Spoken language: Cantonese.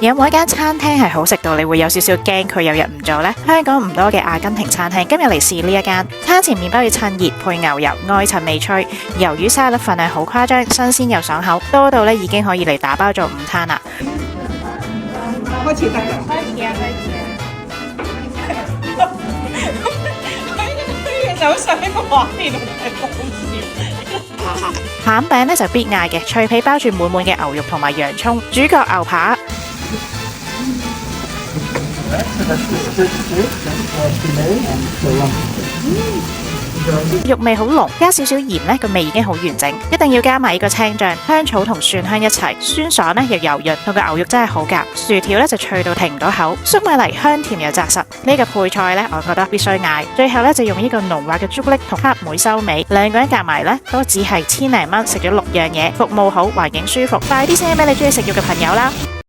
有冇一間餐廳係好食到你會有少少驚佢有日唔做呢？香港唔多嘅阿根廷餐廳今日嚟試呢一間，餐前麵包要趁熱配牛油，外層微脆，魷魚沙律份量好誇張，新鮮又爽口，多到已經可以嚟打包做午餐啦。開始得㗎，開始手上呢個畫面係好笑。餡餅呢就必嗌嘅，脆皮包住滿滿嘅牛肉同埋洋葱，主角牛扒。肉味好濃，加少少鹽呢個味已經好完整，一定要加埋呢個青醬、香草同蒜香一齊，酸爽呢又柔潤，同個牛肉真係好夾。薯條呢就脆到停唔到口，粟米泥香甜又紮實，呢個配菜呢我覺得必須嗌。最後呢就用呢個濃滑嘅朱古力同黑莓收尾，兩個人夾埋呢都只係千零蚊，食咗6樣嘢，服務好，環境舒服，快啲 send 俾你中意食肉嘅朋友啦！